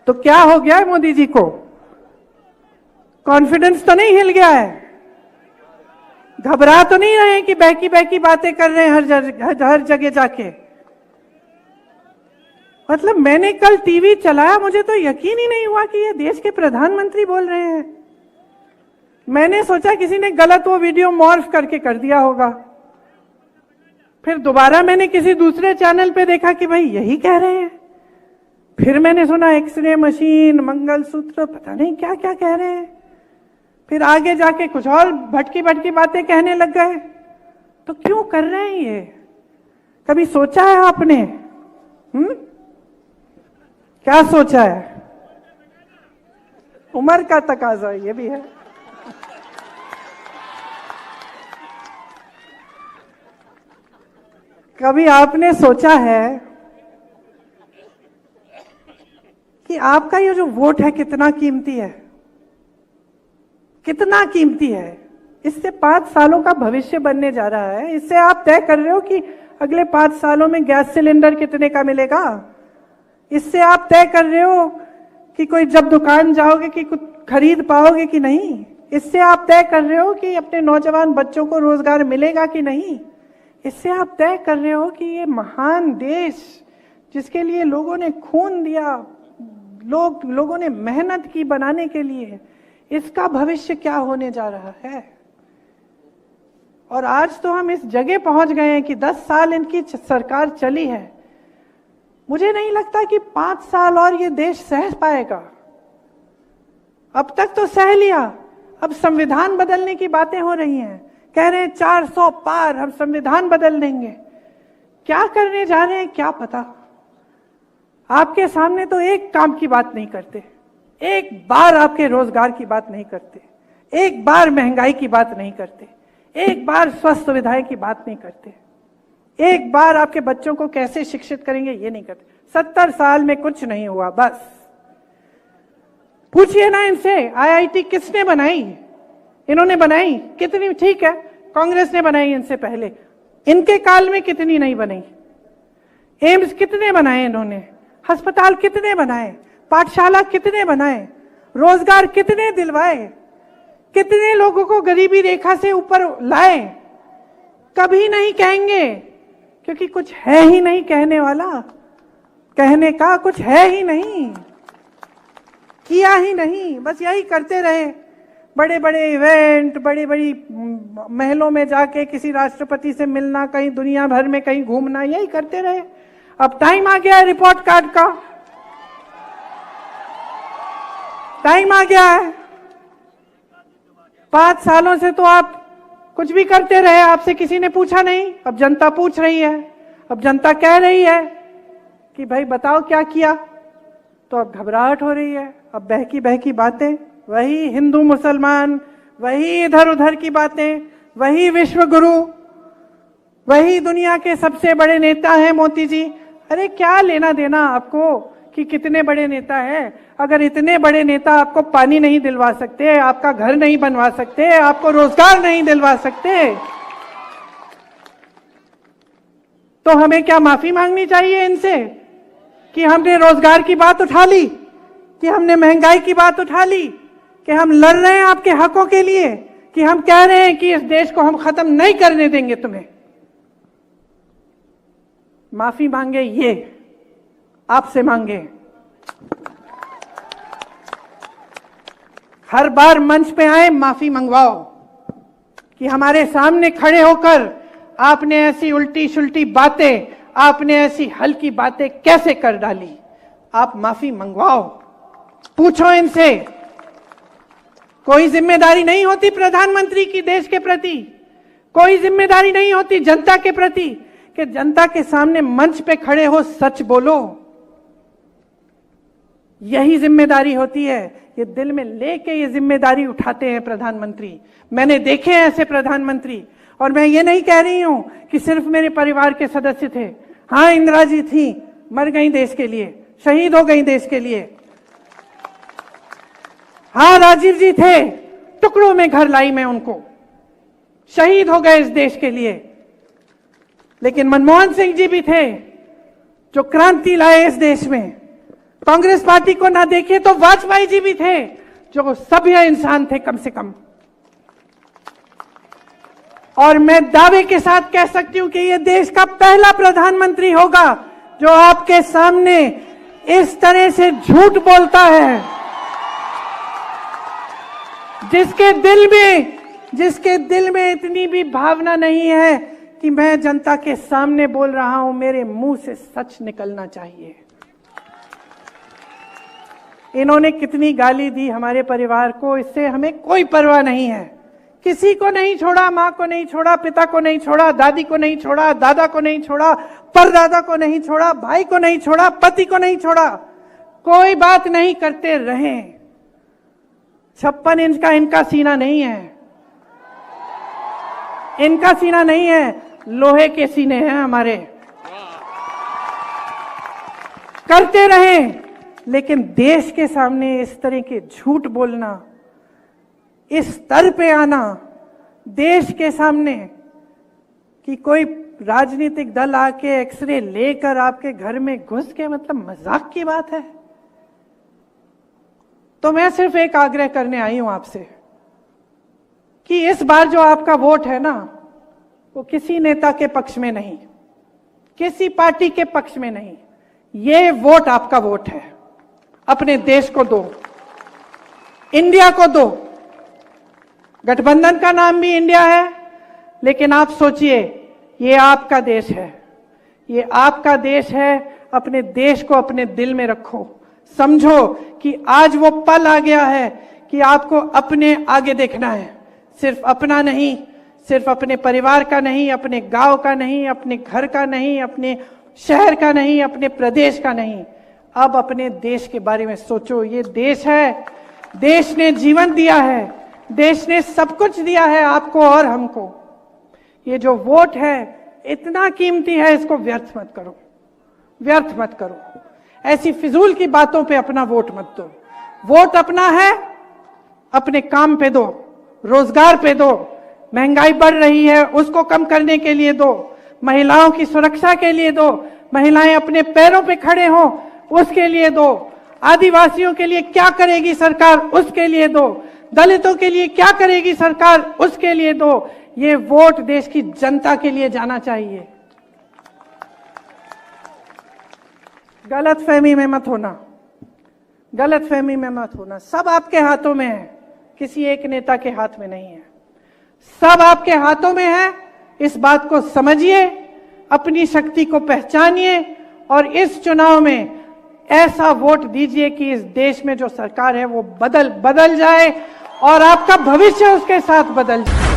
तो क्या हो गया है मोदी जी को? कॉन्फिडेंस तो नहीं हिल गया है? घबरा तो नहीं रहे कि बहकी बहकी बातें कर रहे हैं हर जगह जाके? मतलब मैंने कल टीवी चलाया, मुझे तो यकीन ही नहीं हुआ कि ये देश के प्रधानमंत्री बोल रहे हैं। मैंने सोचा किसी ने गलत वो वीडियो मॉर्फ करके कर दिया होगा। फिर दोबारा मैंने किसी दूसरे चैनल पे देखा कि भाई यही कह रहे हैं। फिर मैंने सुना एक्सरे मशीन, मंगलसूत्र, पता नहीं क्या क्या कह रहे हैं। फिर आगे जाके कुछ और भटकी भटकी बातें कहने लग गए। तो क्यों कर रहे हैं ये? कभी सोचा है आपने? क्या सोचा है? उम्र का तकाजा ये भी है। कभी आपने सोचा है कि आपका ये जो वोट है कितना कीमती है? कितना कीमती है? इससे 5 सालों का भविष्य बनने जा रहा है। इससे आप तय कर रहे हो कि अगले 5 सालों में गैस सिलेंडर कितने का मिलेगा। इससे आप तय कर रहे हो कि कोई जब दुकान जाओगे कि कुछ खरीद पाओगे कि नहीं। इससे आप तय कर रहे हो कि अपने नौजवान बच्चों को रोजगार मिलेगा कि नहीं। इससे आप तय कर रहे हो कि ये महान देश जिसके लिए लोगों ने खून दिया, लोगों ने मेहनत की बनाने के लिए, इसका भविष्य क्या होने जा रहा है। और आज तो हम इस जगह पहुंच गए हैं कि 10 साल इनकी सरकार चली है। मुझे नहीं लगता कि 5 साल और ये देश सह पाएगा। अब तक तो सह लिया, अब संविधान बदलने की बातें हो रही हैं। कह रहे हैं 400 पार, हम संविधान बदल देंगे। क्या करने जा रहे हैं क्या पता। आपके सामने तो एक काम की बात नहीं करते, एक बार आपके रोजगार की बात नहीं करते, एक बार महंगाई की बात नहीं करते, एक बार स्वास्थ्य सुविधाएं की बात नहीं करते, एक बार आपके बच्चों को कैसे शिक्षित करेंगे ये नहीं करते। 70 साल में कुछ नहीं हुआ। बस पूछिए ना इनसे, आईआईटी किसने बनाई? इन्होंने बनाई कितनी? ठीक है, कांग्रेस ने बनाई इनसे पहले, इनके काल में कितनी नहीं बनी? एम्स कितने बनाए इन्होंने? अस्पताल कितने बनाए? पाठशाला कितने बनाए? रोजगार कितने दिलवाए? कितने लोगों को गरीबी रेखा से ऊपर लाए? कभी नहीं कहेंगे क्योंकि कुछ है ही नहीं कहने वाला। कहने का कुछ है ही नहीं, किया ही नहीं, बस यही करते रहे। बड़े बड़े इवेंट, बड़ी बड़ी महलों में जाके किसी राष्ट्रपति से मिलना, कहीं दुनिया भर में कहीं घूमना, यही करते रहे। अब टाइम आ गया है रिपोर्ट कार्ड का, टाइम आ गया है। 5 सालों से तो आप कुछ भी करते रहे, आपसे किसी ने पूछा नहीं। अब जनता पूछ रही है, अब जनता कह रही है कि भाई बताओ क्या किया। तो अब घबराहट हो रही है। अब बहकी बहकी बातें, वही हिंदू मुसलमान, वही इधर उधर की बातें, वही विश्व गुरु, वही दुनिया के सबसे बड़े नेता हैं मोदी जी। अरे क्या लेना देना आपको कि कितने बड़े नेता हैं? अगर इतने बड़े नेता आपको पानी नहीं दिलवा सकते, आपका घर नहीं बनवा सकते, आपको रोजगार नहीं दिलवा सकते, तो हमें क्या माफी मांगनी चाहिए इनसे कि हमने रोजगार की बात उठा ली, कि हमने महंगाई की बात उठा ली, कि हम लड़ रहे हैं आपके हकों के लिए, कि हम कह रहे हैं कि इस देश को हम खत्म नहीं करने देंगे तुम्हें। माफी मांगे ये आपसे मांगे। हर बार मंच पे आए माफी मंगवाओ कि हमारे सामने खड़े होकर आपने ऐसी उल्टी शुल्टी बातें, आपने ऐसी हल्की बातें कैसे कर डाली। आप माफी मंगवाओ, पूछो इनसे। कोई जिम्मेदारी नहीं होती प्रधानमंत्री की देश के प्रति, कोई जिम्मेदारी नहीं होती जनता के प्रति कि जनता के सामने मंच पे खड़े हो सच बोलो। यही जिम्मेदारी होती है। ये दिल में लेके ये जिम्मेदारी उठाते हैं प्रधानमंत्री। मैंने देखे हैं ऐसे प्रधानमंत्री। और मैं ये नहीं कह रही हूं कि सिर्फ मेरे परिवार के सदस्य थे। हाँ, इंदिरा जी थी, मर गई देश के लिए, शहीद हो गई देश के लिए। हाँ, राजीव जी थे, टुकड़ों में घर लाई मैं उनको, शहीद हो गए इस देश के लिए। लेकिन मनमोहन सिंह जी भी थे जो क्रांति लाए इस देश में। कांग्रेस पार्टी को ना देखिए तो वाजपेयी जी भी थे, जो सभ्य इंसान थे कम से कम। और मैं दावे के साथ कह सकती हूं कि यह देश का पहला प्रधानमंत्री होगा जो आपके सामने इस तरह से झूठ बोलता है, जिसके दिल में इतनी भी भावना नहीं है कि मैं जनता के सामने बोल रहा हूं, मेरे मुंह से सच निकलना चाहिए। इन्होंने कितनी गाली दी हमारे परिवार को, इससे हमें कोई परवाह नहीं है। किसी को नहीं छोड़ा, मां को नहीं छोड़ा, पिता को नहीं छोड़ा, दादी को नहीं छोड़ा, दादा को नहीं छोड़ा, परदादा को नहीं छोड़ा, भाई को नहीं छोड़ा, पति को नहीं छोड़ा, कोई बात नहीं करते रहे। 56 इंच का इनका सीना नहीं है, इनका सीना नहीं है, लोहे के सीने हैं हमारे। करते रहे, लेकिन देश के सामने इस तरह के झूठ बोलना, इस स्तर पे आना देश के सामने कि कोई राजनीतिक दल आके एक्सरे लेकर आपके घर में घुस के, मतलब मजाक की बात है। तो मैं सिर्फ एक आग्रह करने आई हूं आपसे कि इस बार जो आपका वोट है ना, वो किसी नेता के पक्ष में नहीं, किसी पार्टी के पक्ष में नहीं, ये वोट आपका वोट है। अपने देश को दो, इंडिया को दो। गठबंधन का नाम भी इंडिया है, लेकिन आप सोचिए, ये आपका देश है, ये आपका देश है। अपने देश को अपने दिल में रखो, समझो कि आज वो पल आ गया है कि आपको अपने आगे देखना है, सिर्फ अपना नहीं, सिर्फ अपने परिवार का नहीं, अपने गांव का नहीं, अपने घर का नहीं, अपने शहर का नहीं, अपने प्रदेश का नहीं, अब अपने देश के बारे में सोचो। ये देश है, देश ने जीवन दिया है, देश ने सब कुछ दिया है आपको और हमको। ये जो वोट है इतना कीमती है, इसको व्यर्थ मत करो, व्यर्थ मत करो। ऐसी फिजूल की बातों पे अपना वोट मत दो। वोट अपना है, अपने काम पे दो, रोजगार पे दो। महंगाई बढ़ रही है, उसको कम करने के लिए दो। महिलाओं की सुरक्षा के लिए दो, महिलाएं अपने पैरों पे खड़े हों उसके लिए दो। आदिवासियों के लिए क्या करेगी सरकार, उसके लिए दो। दलितों के लिए क्या करेगी सरकार, उसके लिए दो। ये वोट देश की जनता के लिए जाना चाहिए। गलतफहमी में मत होना, गलतफहमी में मत होना। सब आपके हाथों में है, किसी एक नेता के हाथ में नहीं है, सब आपके हाथों में है। इस बात को समझिए, अपनी शक्ति को पहचानिए और इस चुनाव में ऐसा वोट दीजिए कि इस देश में जो सरकार है वो बदल जाए और आपका भविष्य उसके साथ बदल जाए।